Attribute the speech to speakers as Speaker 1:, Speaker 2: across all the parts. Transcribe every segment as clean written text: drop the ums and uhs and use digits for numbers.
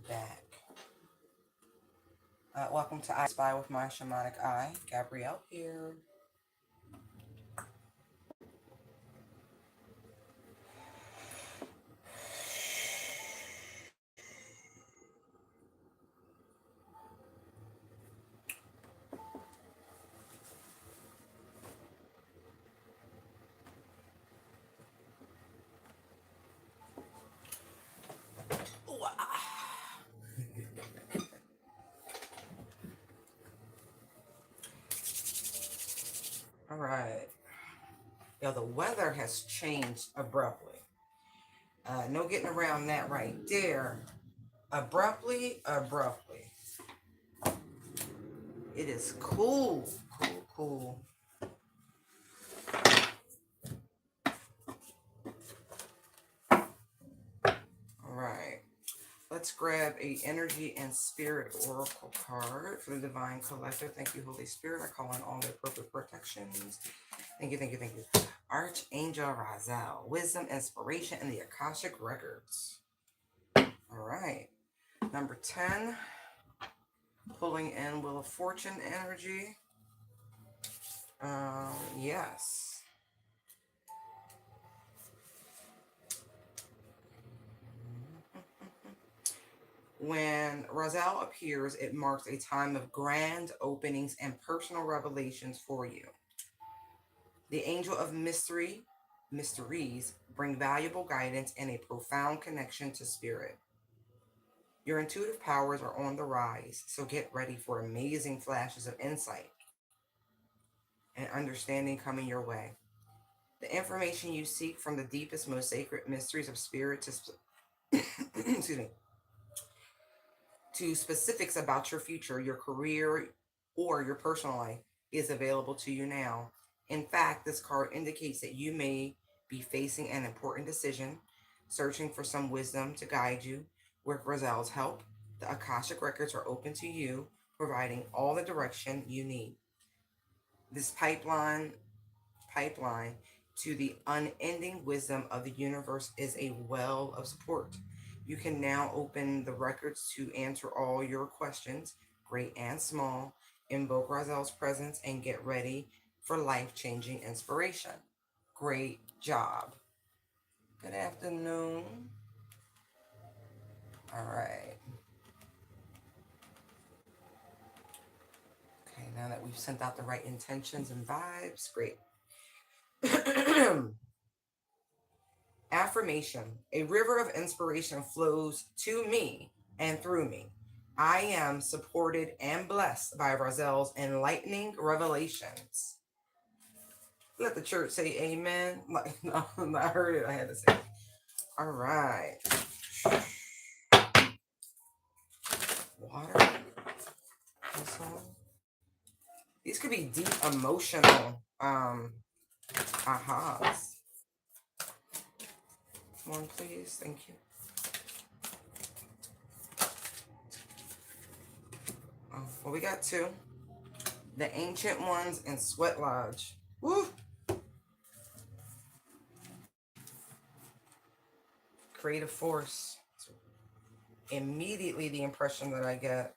Speaker 1: back. Welcome to I Spy with my Shamanic Eye. Gabrielle here. All right. Yo, the weather has changed abruptly. No getting around that right there. Abruptly. It is cool. Cool. All right. Let's grab a energy and spirit oracle card for the divine collective. Thank you, Holy Spirit. I call on all the appropriate protections. Thank you. Archangel Razel, wisdom, inspiration, and the Akashic records. All right. Number 10, pulling in Wheel of Fortune energy. Yes. When Razel appears, it marks a time of grand openings and personal revelations for you. The angel of mysteries bring valuable guidance and a profound connection to spirit. Your intuitive powers are on the rise, so get ready for amazing flashes of insight and understanding coming your way. The information you seek from the deepest, most sacred mysteries of spirit to excuse me, to specifics about your future, your career, or your personal life is available to you now. In fact, this card indicates that you may be facing an important decision, searching for some wisdom to guide you. With Razel's help, the Akashic records are open to you, providing all the direction you need. This pipeline to the unending wisdom of the universe is a well of support. You can now open the records to answer all your questions, great and small, invoke Razel's presence, and get ready for life-changing inspiration. Great job. Good afternoon. All right. Okay, now that we've sent out the right intentions and vibes, great. Affirmation. A river of inspiration flows to me and through me. I am supported and blessed by Razel's enlightening revelations. Let the church say amen. Like, no, I heard it. I had to say it. All right. Water. These could be deep emotional ahas. One, please. Thank you. Oh, well, we got two. The Ancient Ones and Sweat Lodge. Woo! Creative force. Immediately the impression that I get.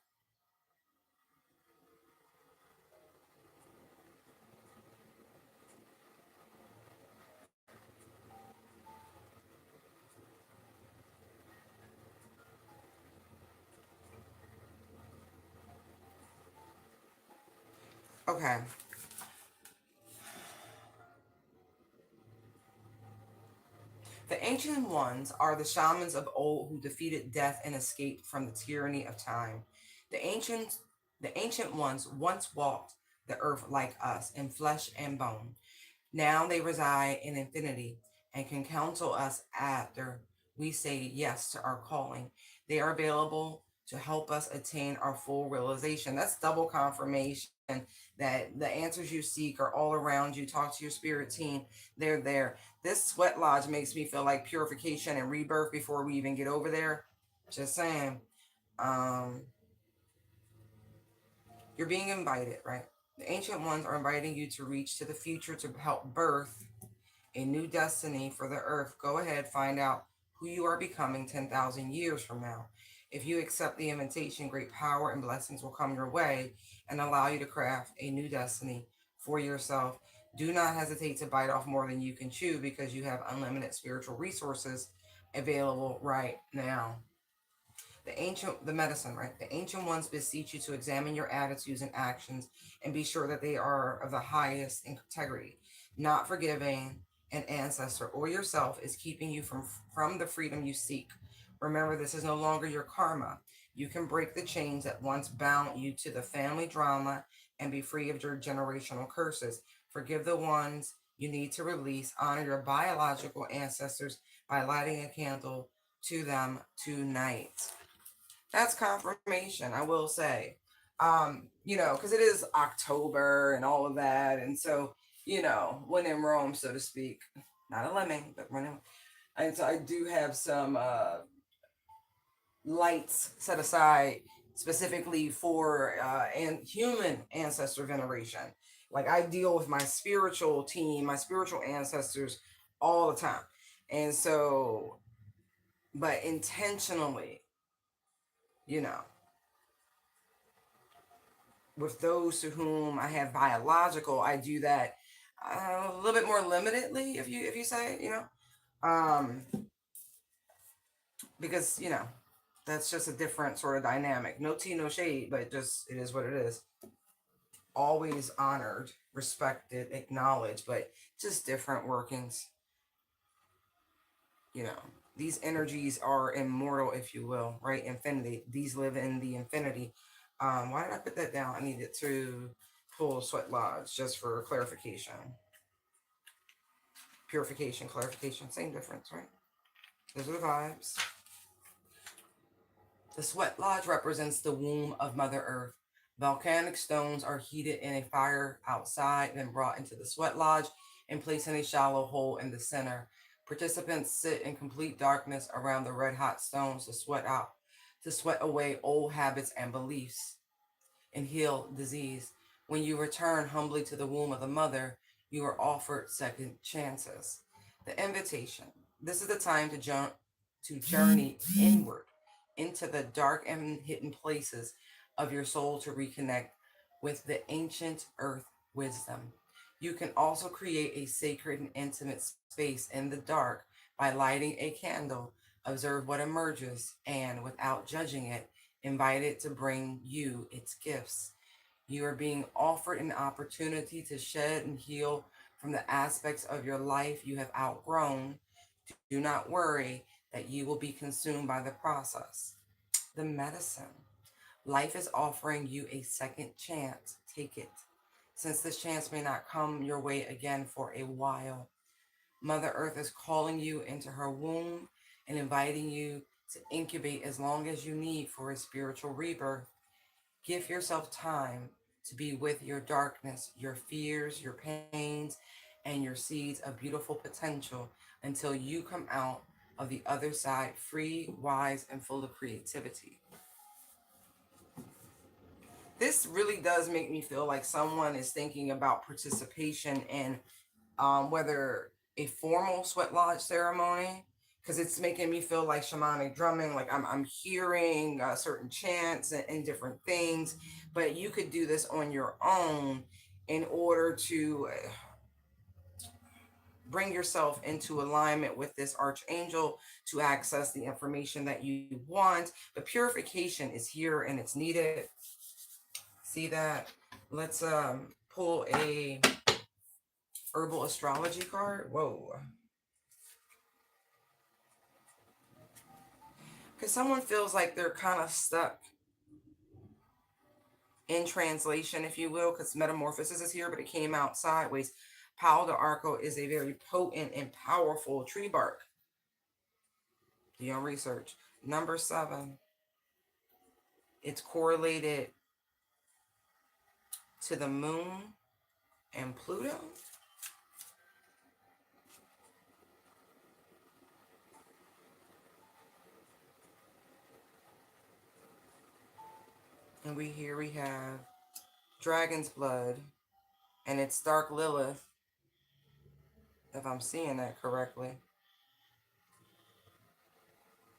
Speaker 1: Okay. The Ancient Ones are the shamans of old who defeated death and escaped from the tyranny of time. The ancient ones once walked the earth like us in flesh and bone. Now they reside in infinity and can counsel us after we say yes to our calling. They are available to help us attain our full realization. That's double confirmation that the answers you seek are all around you. Talk to your spirit team. They're there. This sweat lodge makes me feel like purification and rebirth before we even get over there. Just saying. Um, you're being invited, right? The ancient ones are inviting you to reach to the future to help birth a new destiny for the earth. Go ahead, find out who you are becoming 10,000 years from now. If you accept the invitation, great power and blessings will come your way and allow you to craft a new destiny for yourself. Do not hesitate to bite off more than you can chew because you have unlimited spiritual resources available right now. The medicine, right? The ancient ones beseech you to examine your attitudes and actions and be sure that they are of the highest integrity. Not forgiving an ancestor or yourself is keeping you from the freedom you seek. Remember, this is no longer your karma. You can break the chains that once bound you to the family drama and be free of your generational curses. Forgive the ones you need to release. Honor your biological ancestors by lighting a candle to them tonight. That's confirmation, I will say. Because it is October and all of that. And so, when in Rome, so to speak, not a lemming, but when in, and so I do have some lights set aside specifically for and human ancestor veneration. Like I deal with my spiritual team, my spiritual ancestors all the time. And so, but intentionally, you know, with those to whom I have biological, I do that a little bit more limitedly, if you say, um, because that's just a different sort of dynamic. No tea, no shade, but just it is what it is. Always honored, respected, acknowledged, but just different workings. You know, these energies are immortal, if you will, right? Infinity. These live in the infinity. Why did I put that down? I needed to pull Sweat Lodge just for clarification. Purification, clarification, same difference, right? Those are the vibes. The Sweat Lodge represents the womb of Mother Earth. Volcanic stones are heated in a fire outside, then brought into the Sweat Lodge and placed in a shallow hole in the center. Participants sit in complete darkness around the red hot stones to sweat away old habits and beliefs and heal disease. When you return humbly to the womb of the mother, you are offered second chances. The invitation. This is the time to journey inward into the dark and hidden places of your soul to reconnect with the ancient earth wisdom. You can also create a sacred and intimate space in the dark by lighting a candle. Observe what emerges and, without judging it, invite it to bring you its gifts. You are being offered an opportunity to shed and heal from the aspects of your life you have outgrown. Do not worry that you will be consumed by the process. The medicine. Life is offering you a second chance. Take it. Since this chance may not come your way again for a while, Mother Earth is calling you into her womb and inviting you to incubate as long as you need for a spiritual rebirth. Give yourself time to be with your darkness, your fears, your pains, and your seeds of beautiful potential until you come out of the other side free, wise, and full of creativity. This really does make me feel like someone is thinking about participation in whether a formal sweat lodge ceremony, because it's making me feel like shamanic drumming, like I'm hearing certain chants and different things, but you could do this on your own in order to bring yourself into alignment with this archangel to access the information that you want. But purification is here and it's needed. See that? Let's pull a herbal astrology card. Whoa. Because someone feels like they're kind of stuck in translation, if you will, because metamorphosis is here, but it came out sideways. Palo de Arco is a very potent and powerful tree bark. Do your research. Number 7, it's correlated to the moon and Pluto. And we have dragon's blood, and it's dark Lilith, if I'm seeing that correctly.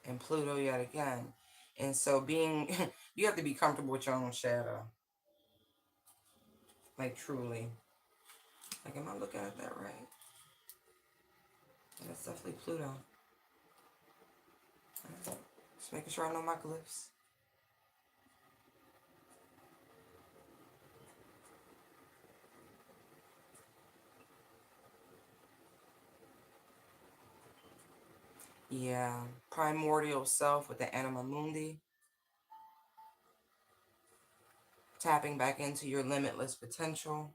Speaker 1: And Pluto yet again. And so being, you have to be comfortable with your own shadow. Like truly. Like, am I looking at that right? That's definitely Pluto. Just making sure I know my glyphs. Yeah, primordial self with the anima mundi. Tapping back into your limitless potential.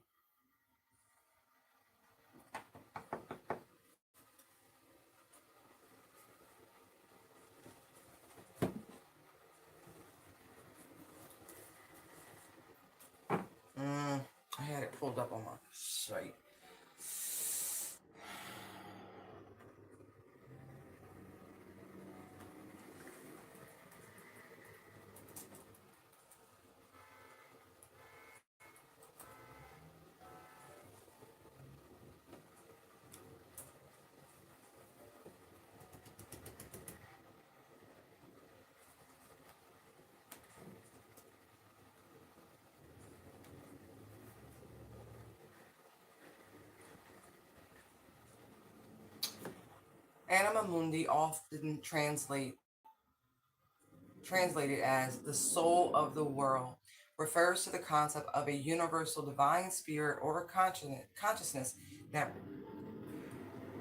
Speaker 1: I had it pulled up on my site. Anima mundi often translated as the soul of the world refers to the concept of a universal divine spirit or consciousness that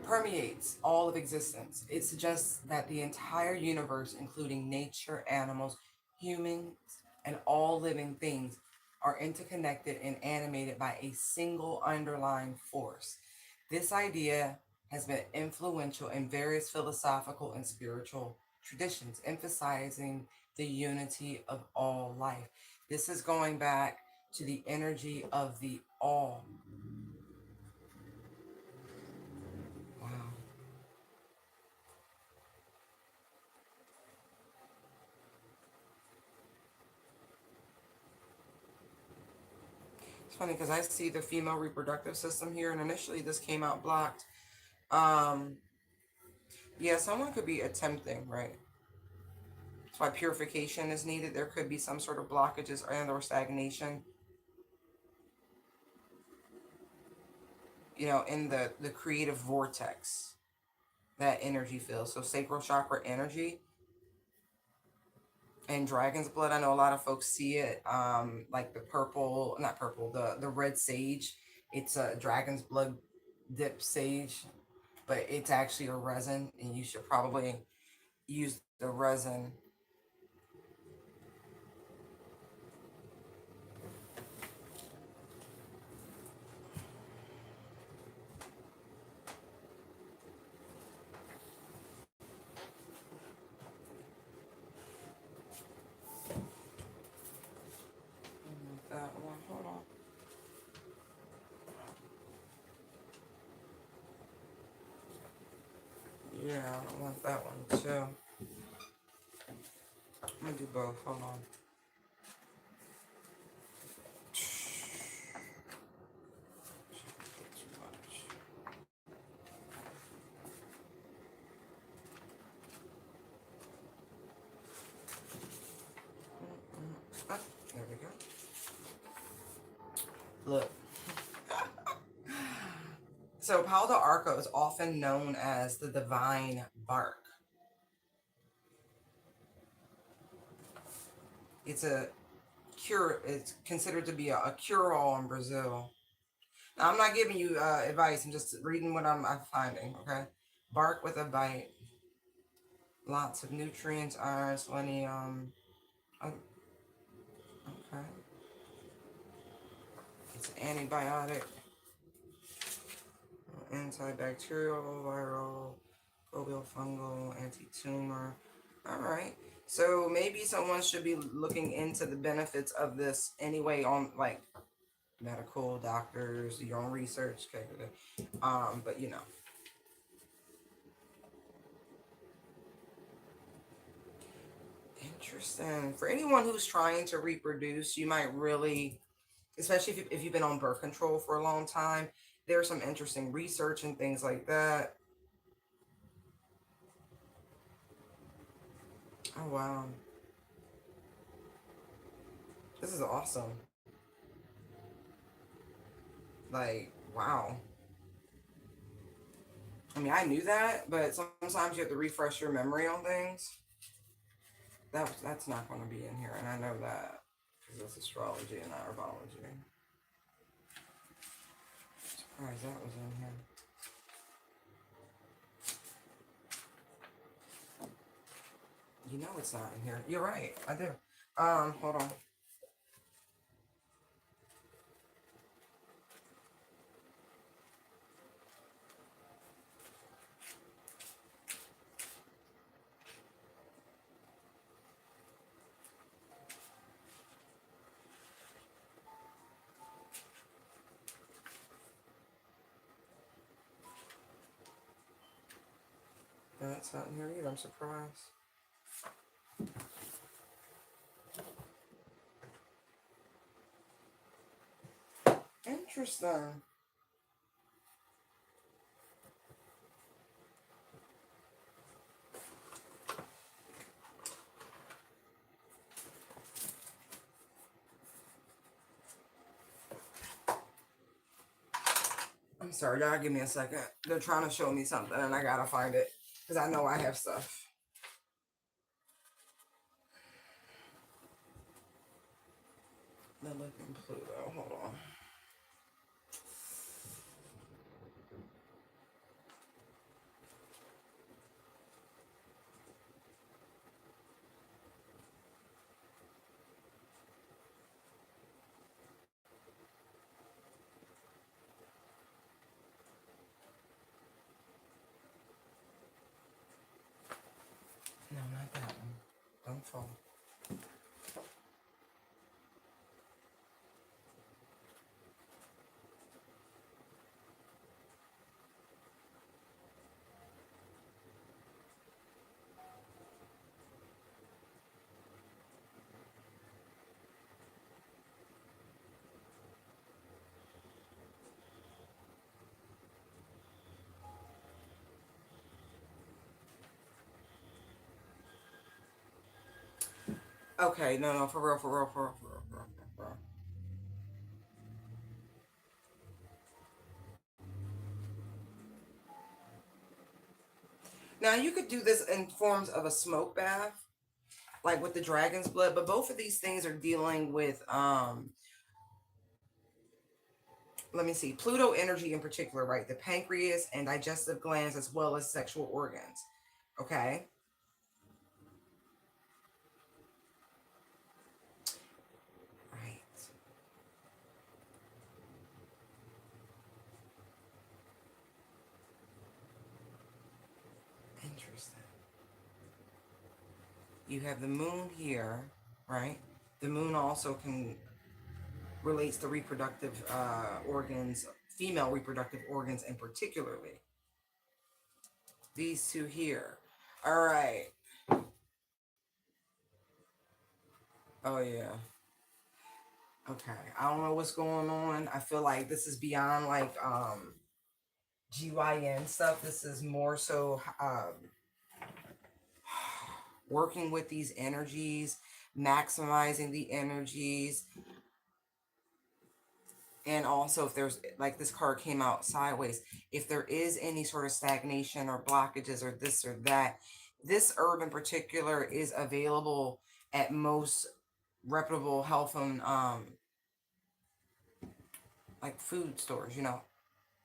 Speaker 1: permeates all of existence. It suggests that the entire universe, including nature, animals, humans, and all living things, are interconnected and animated by a single underlying force. This idea has been influential in various philosophical and spiritual traditions, emphasizing the unity of all life. This is going back to the energy of the all. Wow. It's funny because I see the female reproductive system here, and initially this came out blocked. Um, yeah, someone could be attempting, right? That's why purification is needed. There could be some sort of blockages and/or stagnation, in the creative vortex that energy feels. So sacral chakra energy and dragon's blood. I know a lot of folks see it, like the purple, not purple, the red sage. It's a dragon's blood dip sage, but it's actually a resin, and you should probably use the resin. That one, hold on. Yeah, I want that one too. I'm gonna do both. Hold on. Ah, there we go. Look. So Palo de Arco is often known as the divine bark. It's a cure. It's considered to be a cure-all in Brazil. Now, I'm not giving you advice. I'm just reading what I'm finding. Okay, bark with a bite. Lots of nutrients, iron, selenium. Okay, it's antibiotic, antibacterial, viral, probial, fungal, anti-tumor. All right. So maybe someone should be looking into the benefits of this anyway on like medical doctors, your own research. Okay. But interesting. For anyone who's trying to reproduce, you might really, especially if you've been on birth control for a long time, there's some interesting research and things like that. Oh, wow. This is awesome. Like, wow. I mean, I knew that, but sometimes you have to refresh your memory on things. That's not going to be in here, and I know that because it's astrology and not herbology. Surprised that was in here. You know it's not in here. You're right. I do. Hold on. That's not in here either. I'm surprised. Interesting. I'm sorry, y'all. Give me a second. They're trying to show me something, and I gotta find it because I know I have stuff. They're looking Pluto. Hold on. No, not that one. Don't fall. Okay, no, for real, for real, for real, for real, for real, for real. Now you could do this in forms of a smoke bath, like with the dragon's blood, but both of these things are dealing with let me see, Pluto energy in particular, right? The pancreas and digestive glands as well as sexual organs. Okay? Right. Interesting. You have the moon here, right? The moon also can relates to reproductive organs, female reproductive organs in particularly. These two here. All right. Oh yeah. Okay. I don't know what's going on. I feel like this is beyond like GYN stuff. This is more so working with these energies, maximizing the energies, and also if there's like this card came out sideways, if there is any sort of stagnation or blockages or this or that, this herb in particular is available at most reputable health and like food stores,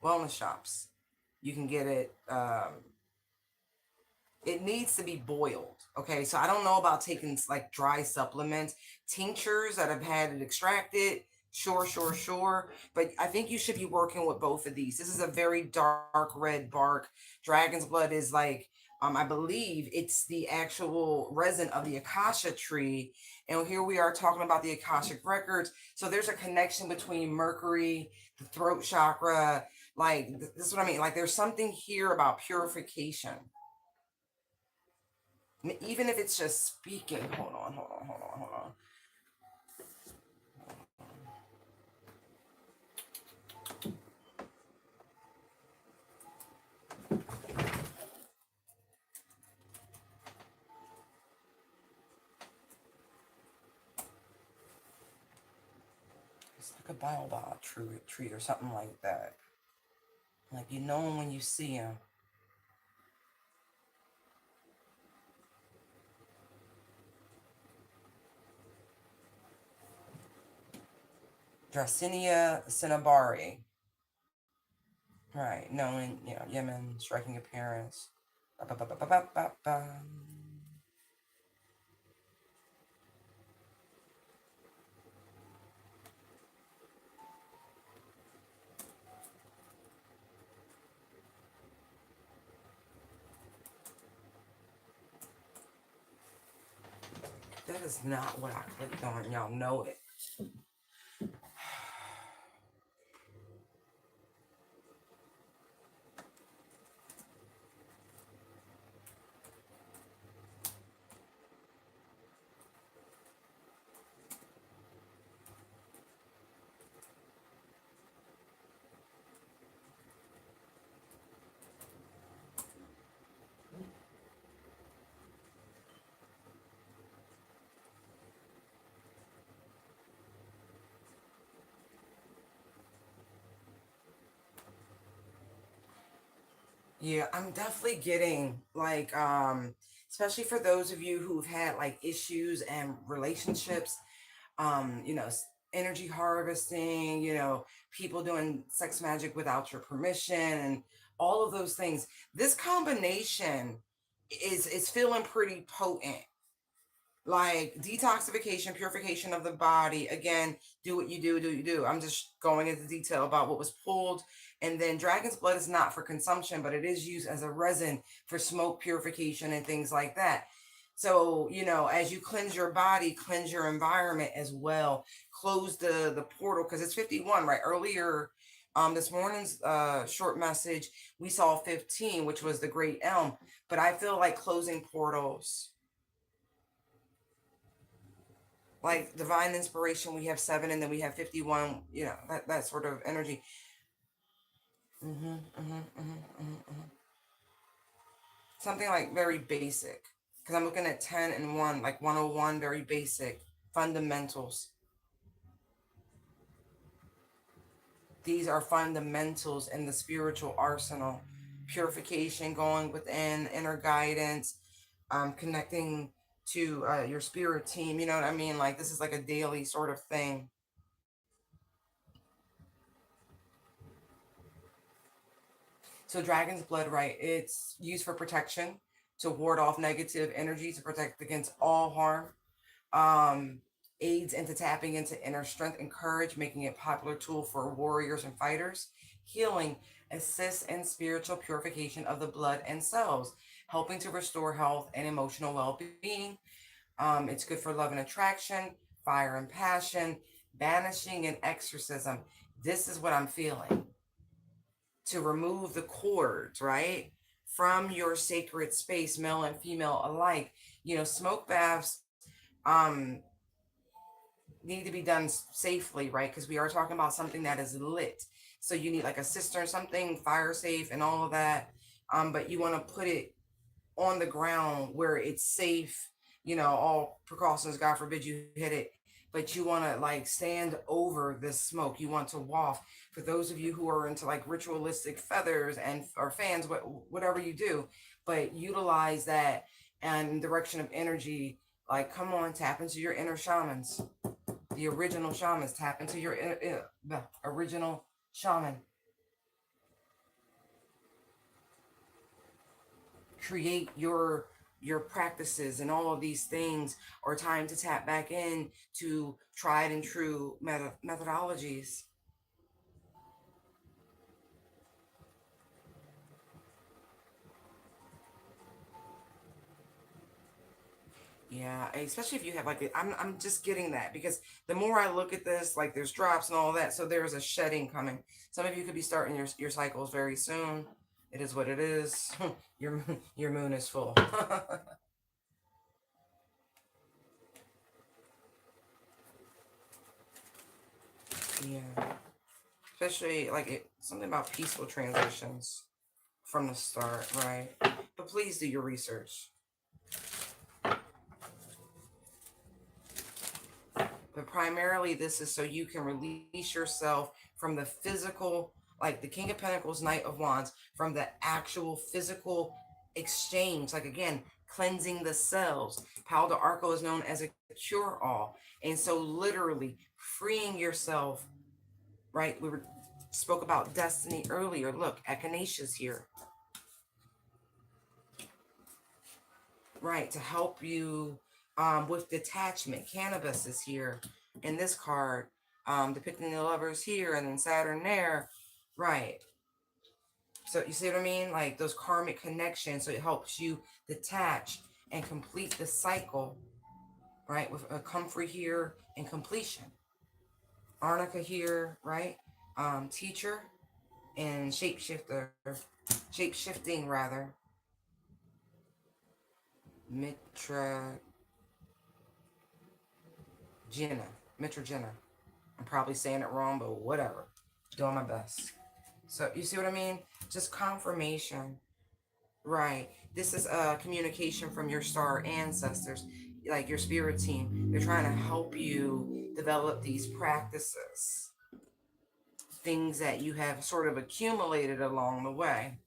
Speaker 1: wellness shops. You can get it. It needs to be boiled. Okay, so I don't know about taking like dry supplements, tinctures that have had it extracted. Sure, sure, sure. But I think you should be working with both of these. This is a very dark red bark. Dragon's blood is like, I believe it's the actual resin of the acacia tree. And here we are talking about the Akashic records. So there's a connection between Mercury, the throat chakra. Like, this is what I mean. Like, there's something here about purification. Even if it's just speaking. Hold on, hold on, hold on, hold on. like a baobab tree or something like that. Like, you know them when you see them. Dracaena cinnabari. Right, known in Yemen, striking appearance. Ba, ba, ba, ba, ba, ba, ba. That is not what I clicked on. Y'all know it. Yeah, I'm definitely getting like especially for those of you who've had like issues and relationships, energy harvesting, people doing sex magic without your permission and all of those things. This combination is feeling pretty potent, like detoxification, purification of the body. Again, do what you do, I'm just going into detail about what was pulled. And then dragon's blood is not for consumption, but it is used as a resin for smoke purification and things like that. So, as you cleanse your body, cleanse your environment as well. Close the portal, because it's 51, right? Earlier, this morning's short message, we saw 15, which was the great elm. But I feel like closing portals, like divine inspiration, we have 7, and then we have 51, that sort of energy. Something like very basic, because I'm looking at 10 and 1, like 101, very basic fundamentals. These are fundamentals in the spiritual arsenal. Purification, going within, inner guidance, connecting to your spirit team, you know what I mean? Like, this is like a daily sort of thing. So dragon's blood, right? It's used for protection, to ward off negative energy, to protect against all harm. Um, Aids into tapping into inner strength and courage, making it a popular tool for warriors and fighters. Healing assists in spiritual purification of the blood and cells, helping to restore health and emotional well-being. It's good for love and attraction, fire and passion, banishing and exorcism. This is what I'm feeling, to remove the cords, right, from your sacred space, male and female alike. Smoke baths um need to be done safely, right? Because we are talking about something that is lit. So you need like a cistern, something fire safe and all of that. But you want to put it on the ground where it's safe, all precautions, God forbid you hit it. But you want to like stand over this smoke. You want to waft. For those of you who are into like ritualistic feathers and or fans, whatever you do, but utilize that and direction of energy. Like, come on, tap into your inner shamans, the original shamans. Tap into your the original shaman. Create your practices, and all of these things are time to tap back in to tried and true methodologies. Yeah, especially if you have like I'm just getting that, because the more I look at this, like there's drops and all that, so there's a shedding coming. Some of you could be starting your cycles very soon. It is what it is. Your moon is full. Yeah, especially like something about peaceful transitions from the start, right? But please do your research. But But primarily, this is so you can release yourself from the physical, like the King of Pentacles, Knight of Wands, from the actual physical exchange. Like again, cleansing the cells. Palo d'Arco is known as a cure all. And so, literally, freeing yourself, right? Spoke about destiny earlier. Look, Echinacea's here. Right, to help you with detachment. Cannabis is here in this card, depicting the lovers here and then Saturn there. Right. So you see what I mean? Like those karmic connections. So it helps you detach and complete the cycle, right? With a comfrey here and completion. Arnica here, right? Teacher and shapeshifter. Shape-shifting rather. Mitra Jenna. Mitra Jenna. I'm probably saying it wrong, but whatever. Doing my best. So you see what I mean? Just confirmation. Right. This is a communication from your star ancestors, like your spirit team. They're trying to help you develop these practices. Things that you have sort of accumulated along the way.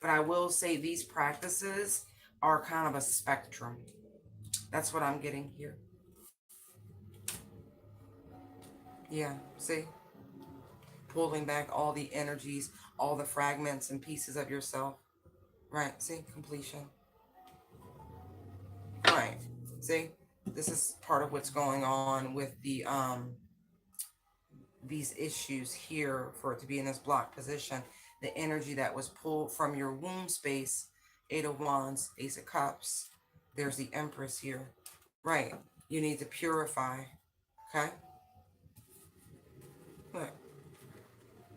Speaker 1: But I will say these practices are kind of a spectrum. That's what I'm getting here. Yeah, see? Pulling back all the energies, all the fragments and pieces of yourself. Right, see? Completion. Right, see? This is part of what's going on with the these issues here for it to be in this block position. The energy that was pulled from your womb space, Eight of Wands, Ace of Cups. There's the Empress here. Right, you need to purify. Okay? Look.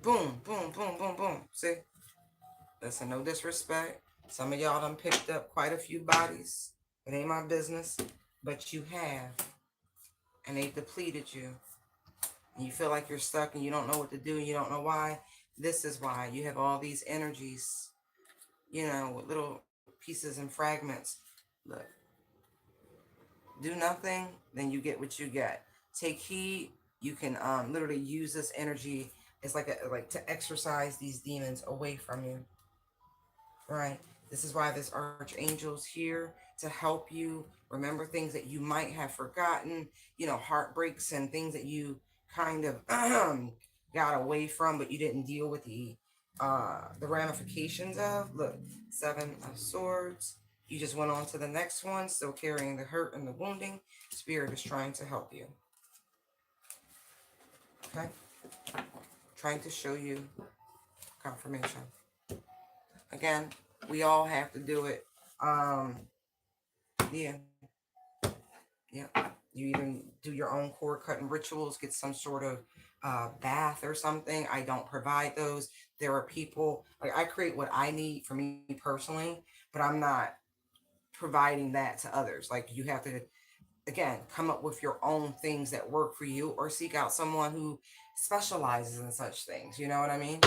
Speaker 1: Boom, boom, boom, boom, boom. See? Listen, no disrespect. Some of y'all done picked up quite a few bodies. It ain't my business. But you have. And they depleted you. And you feel like you're stuck and you don't know what to do and you don't know why. This is why. You have all these energies, you know, with little pieces and fragments. Look. Do nothing, then you get what you get. Take heed. You can literally use this energy. It's like to exorcise these demons away from you. Right. This is why this archangel's here to help you remember things that you might have forgotten, you know, heartbreaks and things that you kind of got away from, but you didn't deal with the ramifications of. Look, Seven of Swords. You just went on to the next one, still carrying the hurt and the wounding. Spirit is trying to help you. Okay? Trying to show you confirmation. Again, we all have to do it. Yeah. Yeah. You even do your own cord cutting rituals, get some sort of bath or something. I don't provide those. There are people, like I create what I need for me personally, but I'm not providing that to others. Like you have to, again, come up with your own things that work for you or seek out someone who specializes in such things. You know what I mean?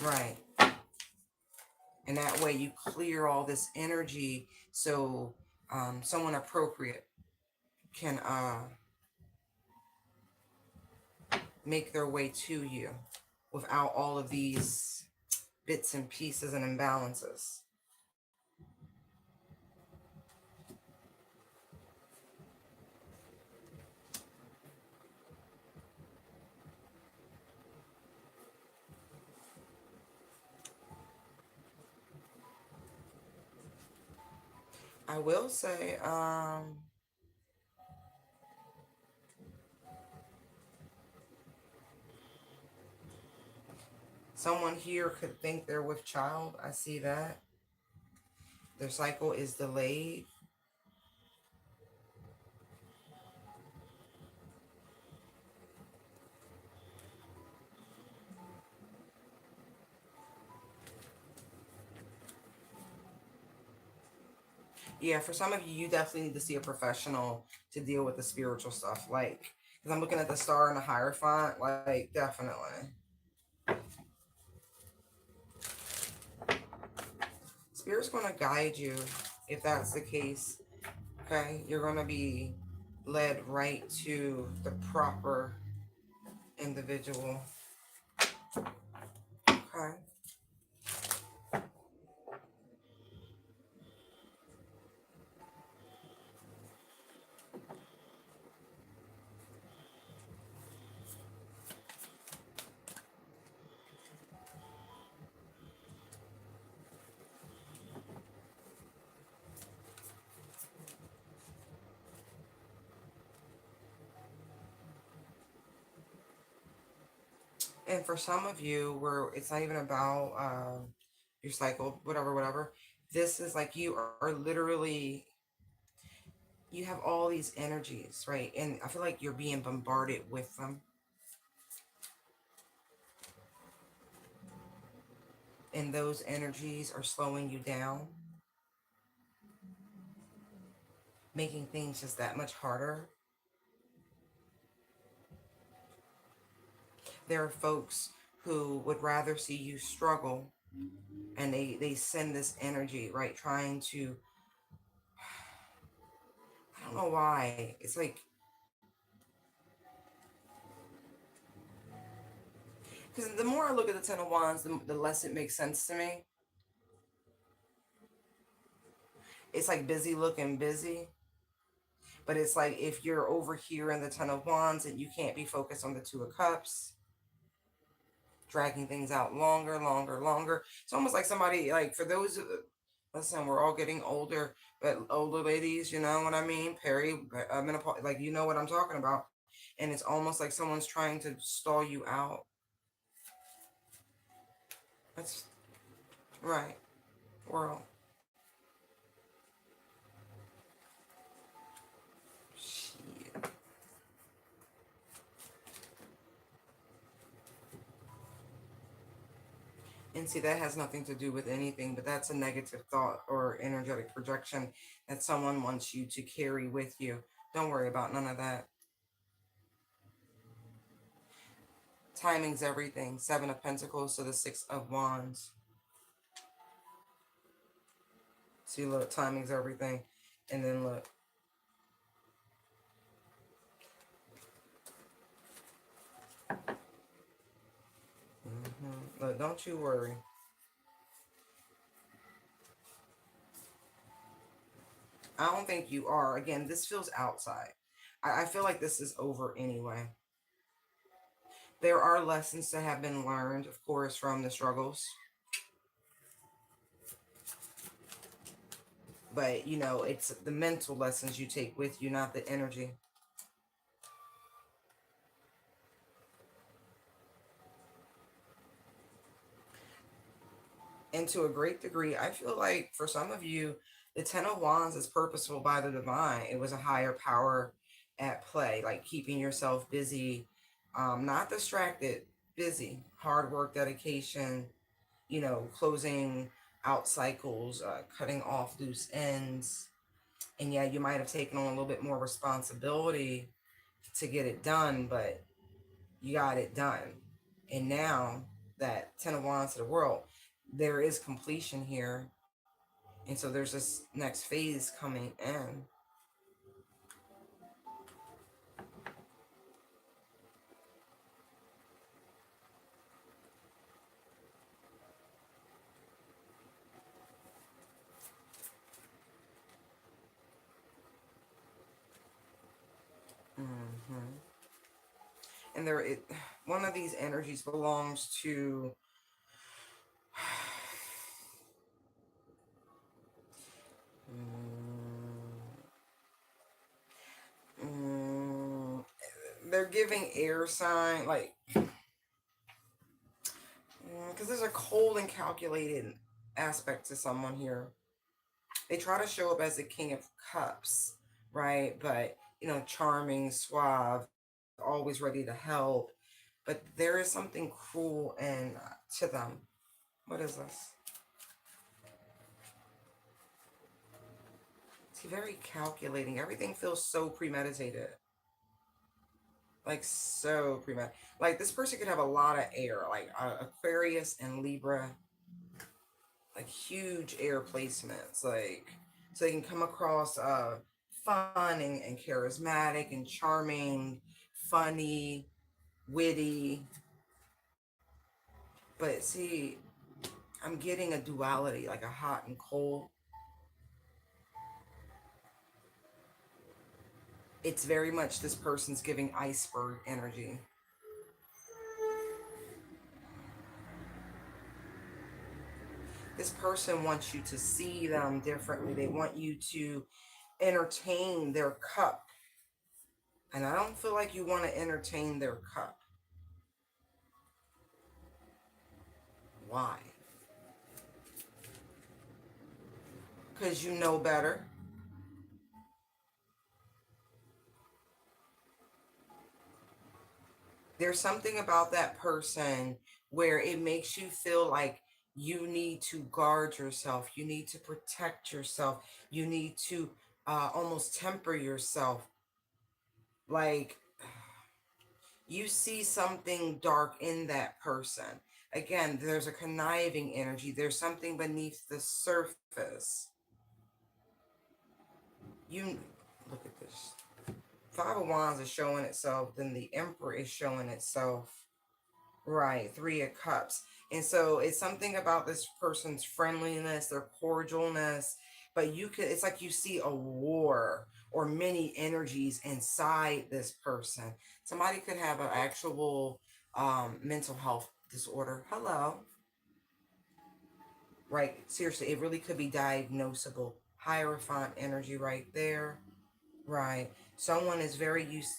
Speaker 1: Right. And that way you clear all this energy so someone appropriate can make their way to you without all of these bits and pieces and imbalances. I will say, someone here could think they're with child. I see that. Their cycle is delayed. Yeah, for some of you, you definitely need to see a professional to deal with the spiritual stuff. Like, because I'm looking at the star and the Hierophant, like, definitely. Spirit's going to guide you if that's the case. Okay? You're going to be led right to the proper individual. Okay. And for some of you, where it's not even about your cycle, whatever, whatever, this is like you are literally, you have all these energies, right? And I feel like you're being bombarded with them. And those energies are slowing you down, making things just that much harder. There are folks who would rather see you struggle, and they send this energy, right? Trying to, I don't know why. It's like, because the more I look at the Ten of Wands, the less it makes sense to me. It's like busy looking busy. But it's like if you're over here in the Ten of Wands and you can't be focused on the Two of Cups, dragging things out longer, longer, longer. It's almost like somebody, like for those, listen, we're all getting older, but older ladies, you know what I mean? Menopause, like you know what I'm talking about. And it's almost like someone's trying to stall you out. That's right, world. Shit. And see, that has nothing to do with anything, but that's a negative thought or energetic projection that someone wants you to carry with you. Don't worry about none of that. Timing's everything. Seven of Pentacles to the Six of Wands. See, look, timing's everything. And then look. Look, don't you worry. I don't think you are. Again, this feels outside. I feel like this is over anyway. There are lessons to have been learned, of course, from the struggles. But, you know, it's the mental lessons you take with you, not the energy. And to a great degree, I feel like for some of you, the Ten of Wands is purposeful by the divine. It was a higher power at play, like keeping yourself busy, not distracted, busy, hard work, dedication, you know, closing out cycles, cutting off loose ends. And yeah, you might have taken on a little bit more responsibility to get it done, but you got it done. And now that Ten of Wands to the world, there is completion here. And so there's this next phase coming in. Mm-hmm. And one of these energies belongs to mm, they're giving air sign, like, because there's a cold and calculated aspect to someone here. They try to show up as the King of Cups, right? But, you know, charming, suave, always ready to help. But there is something cruel and to them. What is this? See, very calculating. Everything feels so premeditated. Like, so premeditated. Like, this person could have a lot of air, like Aquarius and Libra, like huge air placements. Like, so they can come across fun and charismatic and charming, funny, witty. But see, I'm getting a duality, like a hot and cold. It's very much this person's giving iceberg energy. This person wants you to see them differently. They want you to entertain their cup. And I don't feel like you want to entertain their cup. Why? Because you know better. There's something about that person where it makes you feel like you need to guard yourself. You need to protect yourself. You need to almost temper yourself. Like you see something dark in that person. Again, there's a conniving energy. There's something beneath the surface. You look at this. Five of Wands is showing itself, then the Emperor is showing itself. Right, Three of Cups. And so it's something about this person's friendliness, their cordialness, but you could, it's like you see a war or many energies inside this person. Somebody could have an actual mental health disorder. Hello. Right, seriously, it really could be diagnosable. Hierophant energy right there. Right. Someone is very used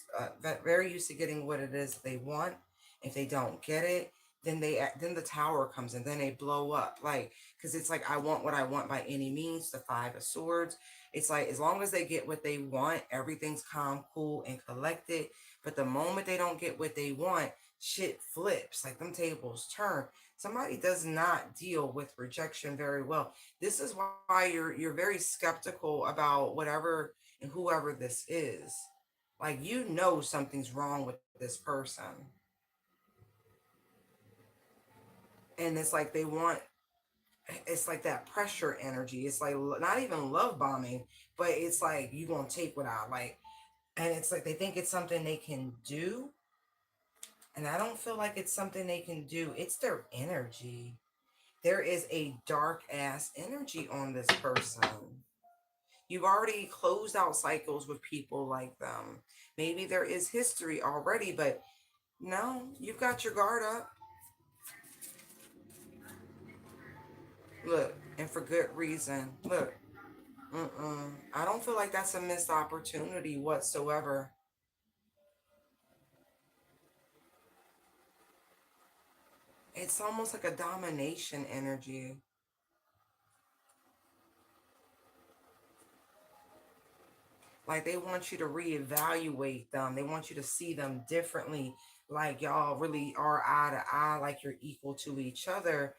Speaker 1: to getting what it is they want. If they don't get it, then the tower comes in. Then they blow up. Like, because it's like I want what I want by any means. The Five of Swords. It's like as long as they get what they want, everything's calm, cool, and collected. But the moment they don't get what they want, shit flips. Like them tables turn. Somebody does not deal with rejection very well. This is why you're very skeptical about whatever and whoever this is. Like you know something's wrong with this person. And it's like they want it's like that pressure energy. It's like not even love bombing, but it's like you gonna take what I like. And it's like they think it's something they can do. And I don't feel like it's something they can do. It's their energy. There is a dark ass energy on this person. You've already closed out cycles with people like them. Maybe there is history already, but no, you've got your guard up. Look, and for good reason. Look, I don't feel like that's a missed opportunity whatsoever. It's almost like a domination energy. Like they want you to reevaluate them. They want you to see them differently. Like y'all really are eye to eye, like you're equal to each other.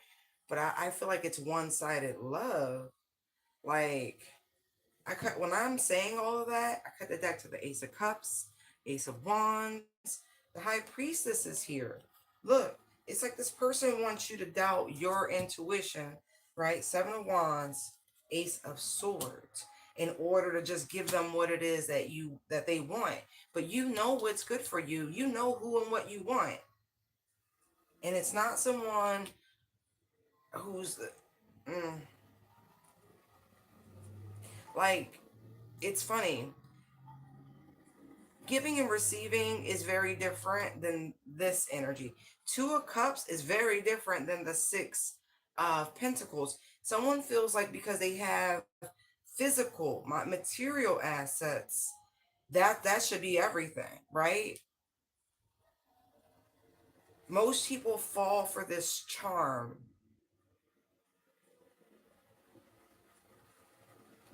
Speaker 1: But I feel like it's one-sided love. Like when I'm saying all of that, I cut the deck to the Ace of Cups, Ace of Wands. The High Priestess is here. Look, it's like this person wants you to doubt your intuition, right? Seven of Wands, Ace of Swords, in order to just give them what it is that they want. But you know what's good for you. You know who and what you want. And it's not someone who's mm, like it's funny. Giving and receiving is very different than this energy. Two of Cups is very different than the Six of Pentacles. Someone feels like because they have physical, material assets, that should be everything, right? Most people fall for this charm.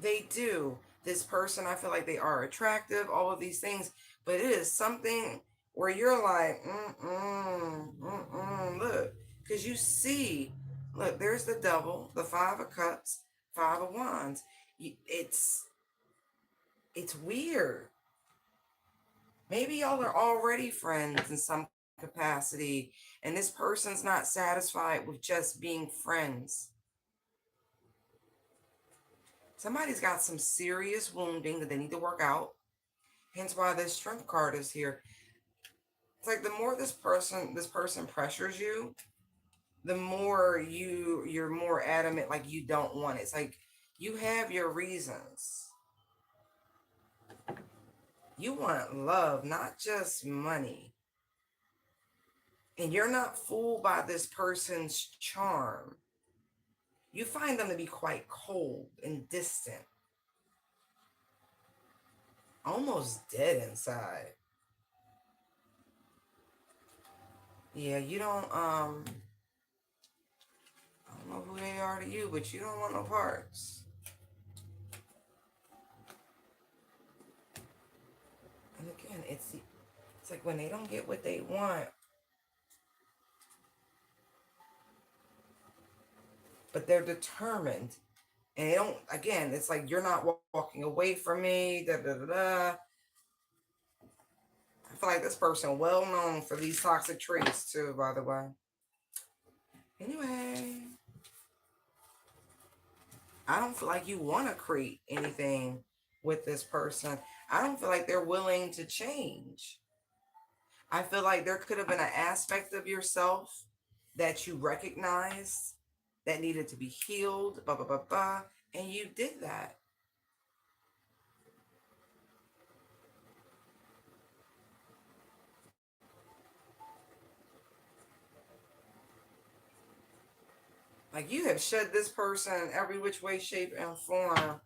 Speaker 1: They do. This person, I feel like they are attractive, all of these things, but it is something where you're like, look, because you see, look, there's the double, the Five of Cups, Five of Wands. It's weird. Maybe y'all are already friends in some capacity, and this person's not satisfied with just being friends. Somebody's got some serious wounding that they need to work out. Hence why this strength card is here. It's like the more this person pressures you, the more you're more adamant, like you don't want it. It's like you have your reasons. You want love, not just money. And you're not fooled by this person's charm. You find them to be quite cold and distant, almost dead inside. Yeah, you don't I don't know who they are to you, but you don't want no parts. And again, it's like when they don't get what they want, but they're determined. And they don't, again, it's like you're not walking away from me, da da da da. I feel like this person well known for these toxic traits too, by the way. Anyway, I don't feel like you want to create anything with this person. I don't feel like they're willing to change. I feel like there could have been an aspect of yourself that you recognized that needed to be healed, blah, blah, blah, blah, and you did that. Like you have shed this person every which way, shape, and form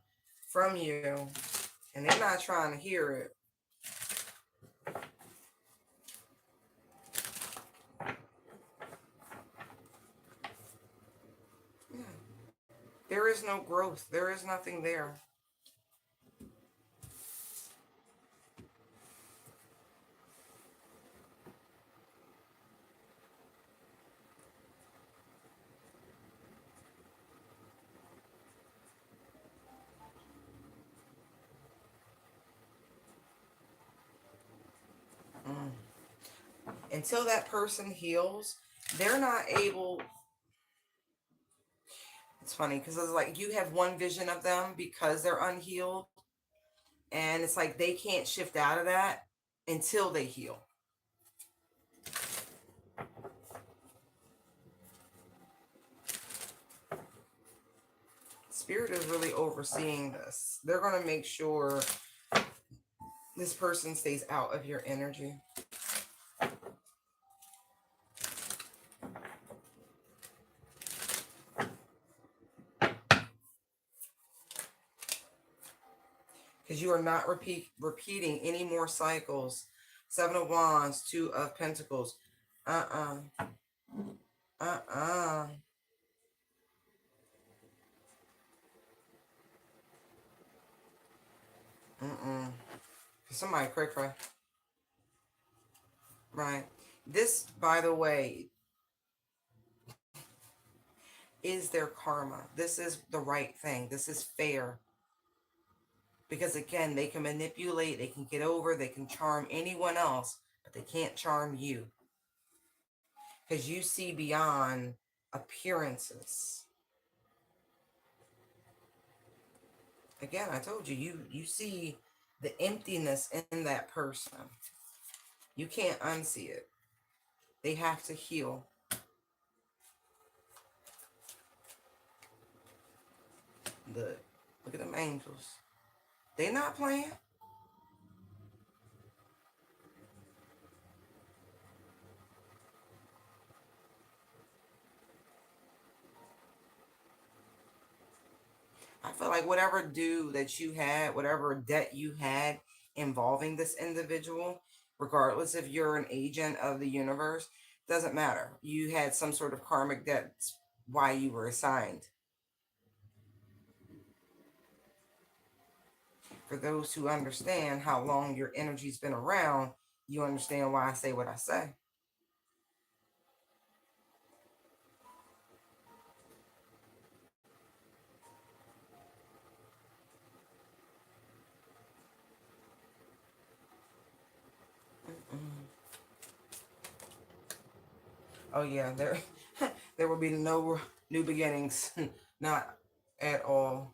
Speaker 1: from you, and they're not trying to hear it. Yeah. There is no growth. There is nothing there. Mm. Until that person heals, they're not able. It's funny because it's like you have one vision of them because they're unhealed, and it's like they can't shift out of that until they heal. Spirit is really overseeing this. They're going to make sure this person stays out of your energy. Because you are not repeating any more cycles. Seven of Wands, Two of Pentacles. Uh-uh. Uh-uh. Mm-mm. Somebody cray cray. Right. This, by the way, is their karma. This is the right thing. This is fair. Because again, they can manipulate, they can get over, they can charm anyone else, but they can't charm you. Because you see beyond appearances. Again, I told you, you see the emptiness in that person. You can't unsee it. They have to heal. Look at them angels. They not playing. I feel like whatever due that you had, whatever debt you had involving this individual, regardless if you're an agent of the universe, doesn't matter. You had some sort of karmic debt. That's why you were assigned. For those who understand how long your energy's been around, you understand why I say what I say. Mm-mm. Oh yeah, there there will be no new beginnings. Not at all.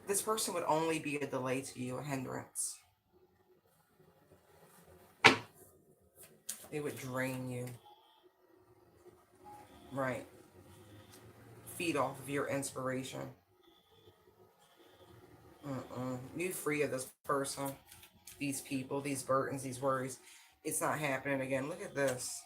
Speaker 1: This person would only be a delay to you, a hindrance. They would drain you. Right. Feed off of your inspiration. You free of this person, these people, these burdens, these worries. It's not happening again. Look at this.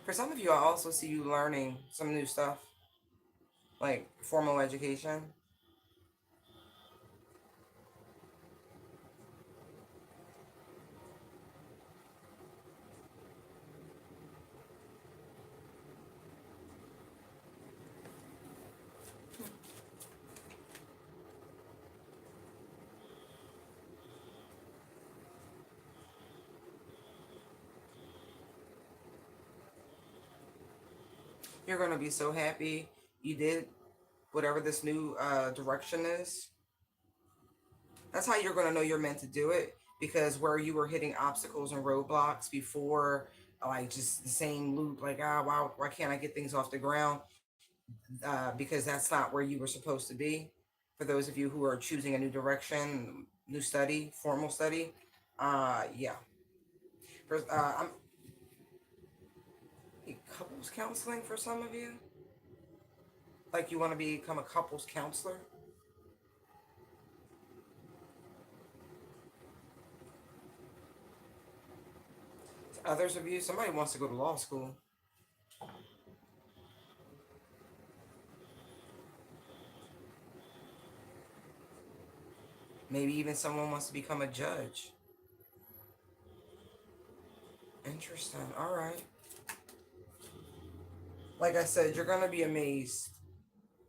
Speaker 1: For some of you, I also see you learning some new stuff, like formal education. You're going to be so happy you did whatever this new direction is. That's how you're going to know you're meant to do it, because where you were hitting obstacles and roadblocks before, like just the same loop, like, why can't I get things off the ground? Because that's not where you were supposed to be. For those of you who are choosing a new direction, new study, formal study, yeah. I'm couples counseling for some of you. Like you want to become a couples counselor. To others of you, somebody wants to go to law school. Maybe even someone wants to become a judge. Interesting. All right. Like I said, you're going to be amazed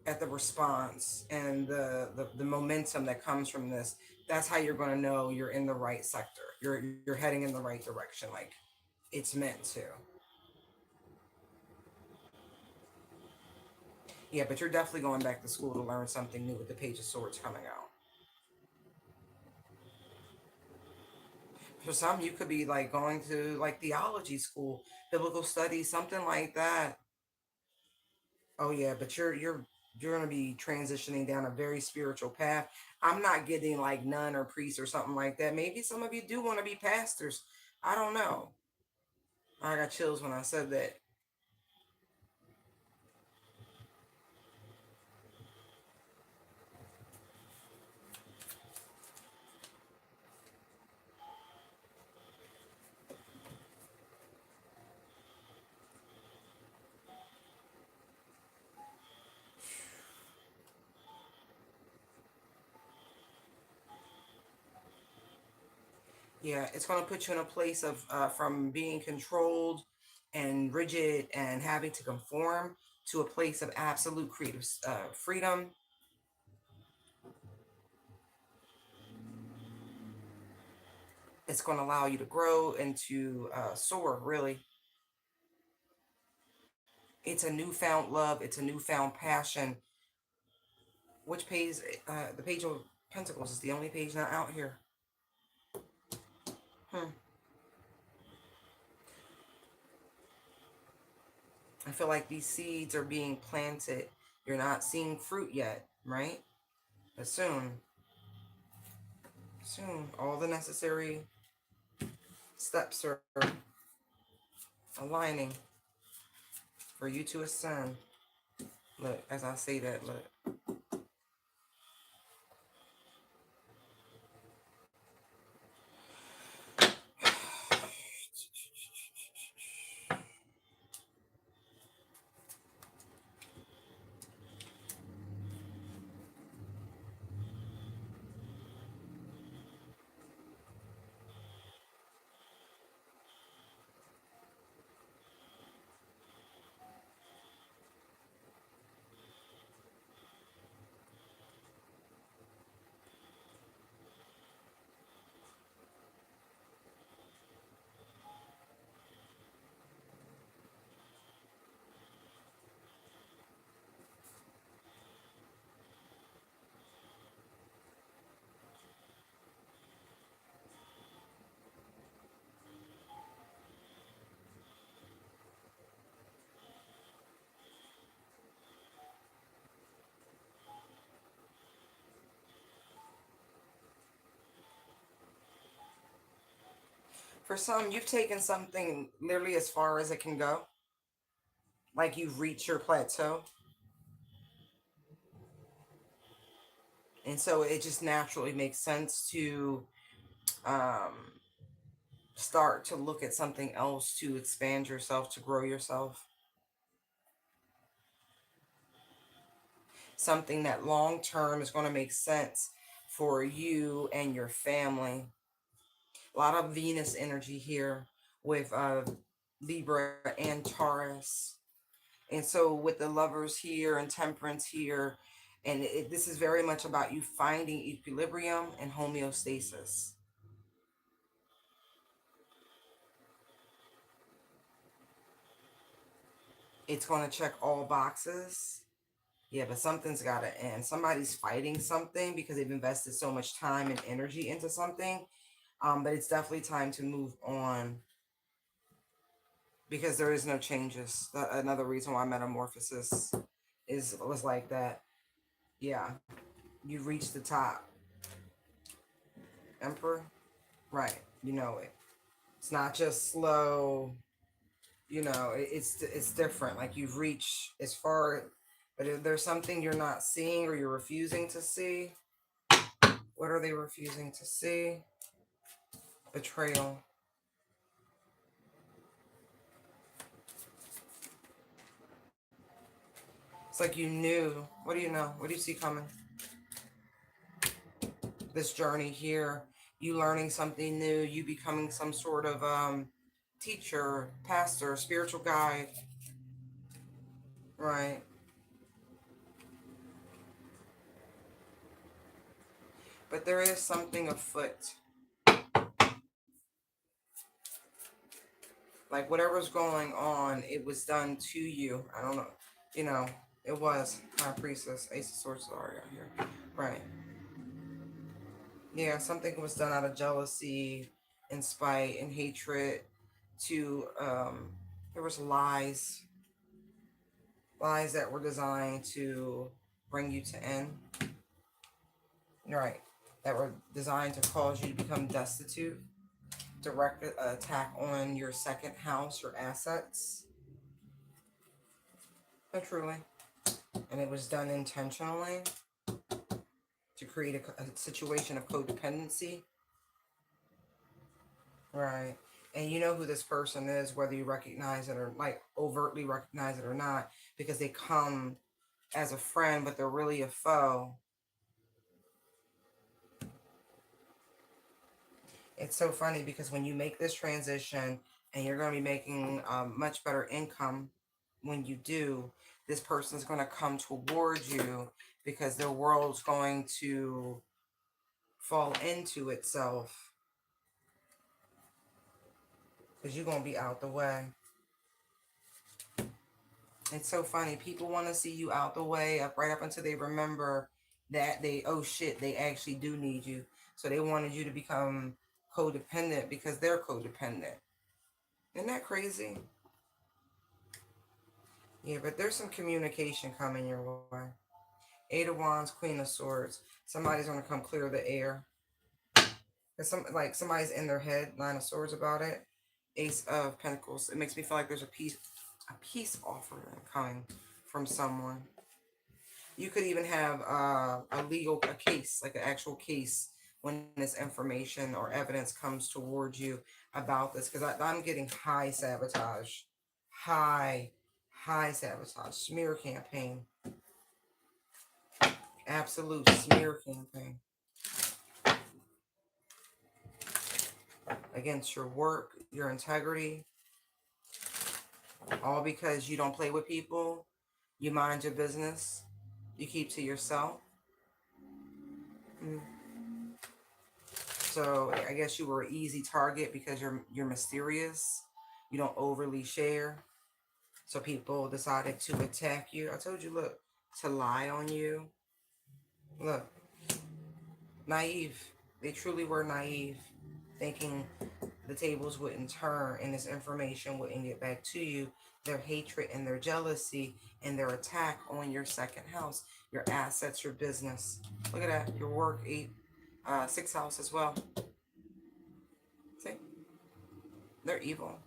Speaker 1: at the response and the momentum that comes from this. That's how you're going to know you're in the right sector. You're heading in the right direction. Like it's meant to. Yeah, but you're definitely going back to school to learn something new with the Page of Swords coming out. For some, you could be like going to like theology school, biblical studies, something like that. Oh yeah, but you're gonna be transitioning down a very spiritual path. I'm not getting like nun or priest or something like that. Maybe some of you do want to be pastors. I don't know. I got chills when I said that. Yeah, it's gonna put you in a place of from being controlled and rigid and having to conform to a place of absolute creative freedom. It's going to allow you to grow and to soar, really. It's a newfound love, it's a newfound passion. Which page? The Page of Pentacles is the only page not out here. Hmm. I feel like these seeds are being planted. You're not seeing fruit yet, right? But soon, soon, all the necessary steps are aligning for you to ascend. Look, as I say that, look. For some, you've taken something literally as far as it can go. Like you've reached your plateau. And so it just naturally makes sense to um, start to look at something else to expand yourself, to grow yourself. Something that long term is going to make sense for you and your family. A lot of Venus energy here with Libra and Taurus. And so with the lovers here and temperance here, and this is very much about you finding equilibrium and homeostasis. It's going to check all boxes. Yeah, but something's got to end. Somebody's fighting something because they've invested so much time and energy into something. But it's definitely time to move on because there is no changes. Another reason why metamorphosis was like that. Yeah, you've reached the top. Emperor, right? You know it. It's not just slow. You know, it's different. Like you've reached as far, but if there's something you're not seeing or you're refusing to see, what are they refusing to see? Betrayal. It's like you knew. What do you know? What do you see coming? This journey here, you learning something new, you becoming some sort of teacher, pastor, spiritual guide, right? But there is something afoot. Like whatever's going on, it was done to you. I don't know. You know, it was. High Priestess, Ace of Swords are out here. Right. Yeah, something was done out of jealousy and spite and hatred to there was lies that were designed to bring you to end. Right. That were designed to cause you to become destitute. Direct attack on your second house, your assets. No, truly. And it was done intentionally to create a situation of codependency. Right. And you know who this person is, whether you recognize it or like overtly recognize it or not, because they come as a friend, but they're really a foe. It's so funny because when you make this transition and you're going to be making much better income when you do, this person's going to come towards you because their world's going to fall into itself because you're going to be out the way. It's so funny. People want to see you out the way right up until they remember that oh shit, they actually do need you. So they wanted you to become codependent because they're codependent. Isn't that crazy? Yeah, but there's some communication coming your way. Eight of Wands, Queen of Swords. Somebody's gonna come clear the air. Cause somebody's in their head, Nine of Swords about it. Ace of Pentacles. It makes me feel like there's a peace offering coming from someone. You could even have a case, like an actual case, when this information or evidence comes towards you about this. Because I'm getting high sabotage, high, high sabotage, smear campaign, absolute smear campaign against your work, your integrity, all because you don't play with people, you mind your business, you keep to yourself. So I guess you were an easy target because you're mysterious. You don't overly share. So people decided to attack you. I told you, look, to lie on you. Look, naive. They truly were naive, thinking the tables wouldn't turn and this information wouldn't get back to you. Their hatred and their jealousy and their attack on your second house, your assets, your business. Look at that. Your work, sixth house as well. See? They're evil.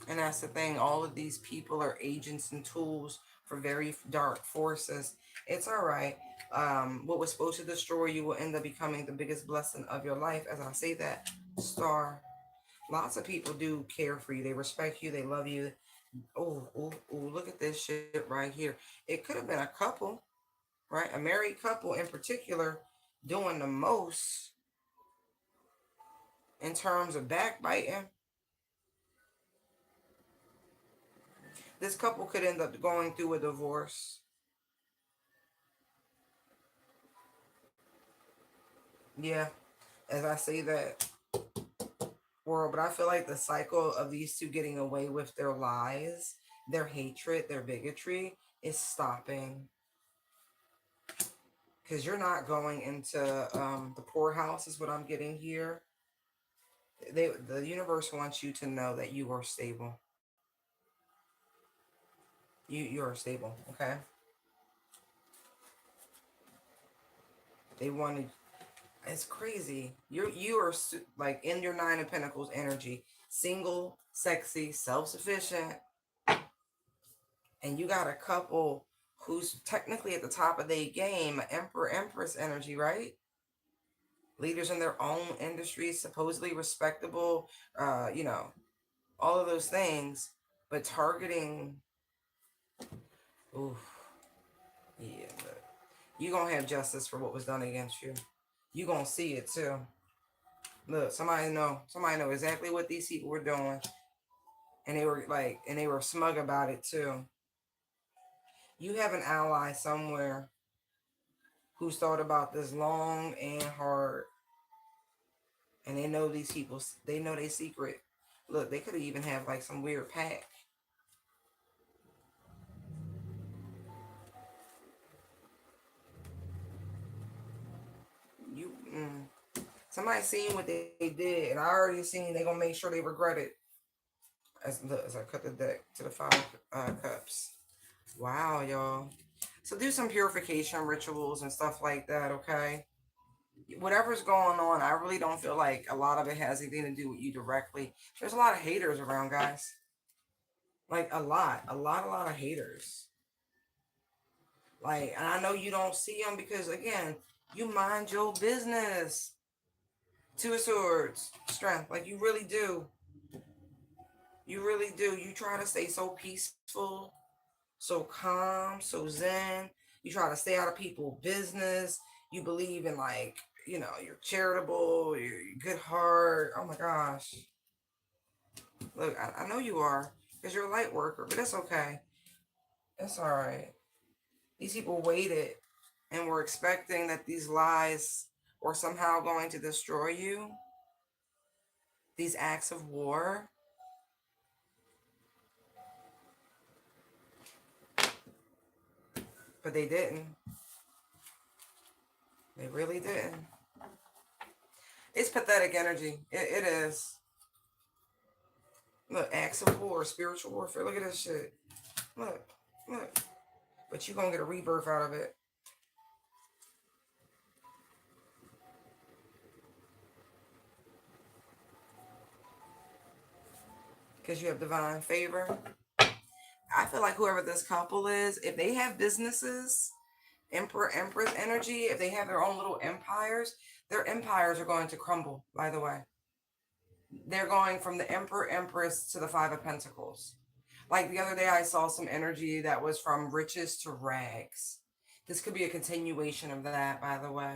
Speaker 1: And that's the thing. All of these people are agents and tools for very dark forces. It's all right. What was supposed to destroy you will end up becoming the biggest blessing of your life. As I say that, star. Lots of people do care for you. They respect you. They love you. Oh, oh, oh, look at this shit right here. It could have been a couple, right? A married couple in particular doing the most in terms of backbiting. This couple could end up going through a divorce. Yeah, as I say that, world, but I feel like the cycle of these two getting away with their lies, their hatred, their bigotry is stopping. Because you're not going into the poorhouse, is what I'm getting here. The universe wants you to know that you are stable. You are stable, okay? They wanted. It's crazy. You are like in your Nine of Pentacles energy, single, sexy, self-sufficient, and you got a couple who's technically at the top of their game, Emperor Empress energy, right? Leaders in their own industries, supposedly respectable, all of those things, but targeting. Ooh, yeah, but you gonna have justice for what was done against you. You gonna see it too. Look, somebody know exactly what these people were doing, and they were smug about it too. You have an ally somewhere who's thought about this long and hard, and they know these people. They know their secret. Look, they could even have like some weird pact. You, somebody seen what they did, and I already seen they gonna make sure they regret it. As I cut the deck to the 5 cups. Wow, y'all. So do some purification rituals and stuff like that, okay? Whatever's going on, I really don't feel like a lot of it has anything to do with you directly. There's a lot of haters around, guys. Like a lot of haters. Like, and I know you don't see them because, again, you mind your business. Two of Swords, strength. Like, you really do. You really do. You try to stay so peaceful, so calm, so zen. You try to stay out of people's business. You believe in, like, you're charitable, you're good heart. Oh my gosh. Look, I know you are because you're a light worker, but it's okay. It's all right. These people waited and were expecting that these lies were somehow going to destroy you. These acts of war. But they didn't. They really didn't. It's pathetic energy. It is. Look, acts of war, spiritual warfare. Look at this shit. Look, look. But you're going to get a rebirth out of it. Because you have divine favor. I feel like whoever this couple is, if they have businesses, Emperor, Empress energy, if they have their own little empires, their empires are going to crumble, by the way. They're going from the Emperor, Empress to the 5 of Pentacles. Like the other day, I saw some energy that was from riches to rags. This could be a continuation of that, by the way.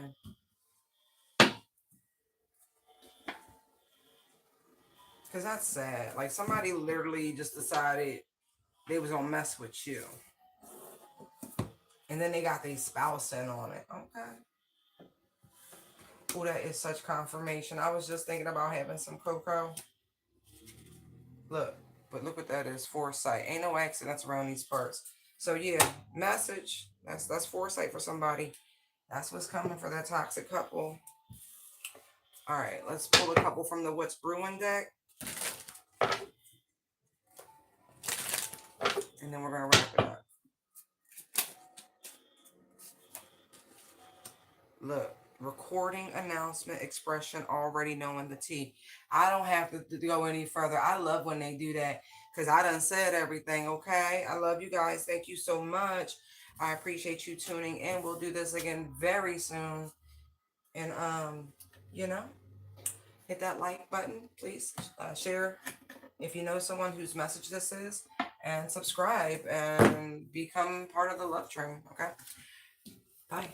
Speaker 1: Because that's sad. Like, somebody literally just decided they was going to mess with you. And then they got their spouse in on it. Okay. Oh, that is such confirmation. I was just thinking about having some cocoa. Look. But look what that is. Foresight. Ain't no accidents around these parts. So, yeah. Message. That's foresight for somebody. That's what's coming for that toxic couple. All right. Let's pull a couple from the What's Brewing deck. And then we're going to wrap it up. Look. recording, announcement, expression, already knowing the T. I don't have to go any further. I love when they do that because I done said everything, okay? I love you guys. Thank you so much. I appreciate you tuning in. We'll do this again very soon. And, you know, hit that like button, please. Share if you know someone whose message this is, and subscribe and become part of the love train, okay? Bye.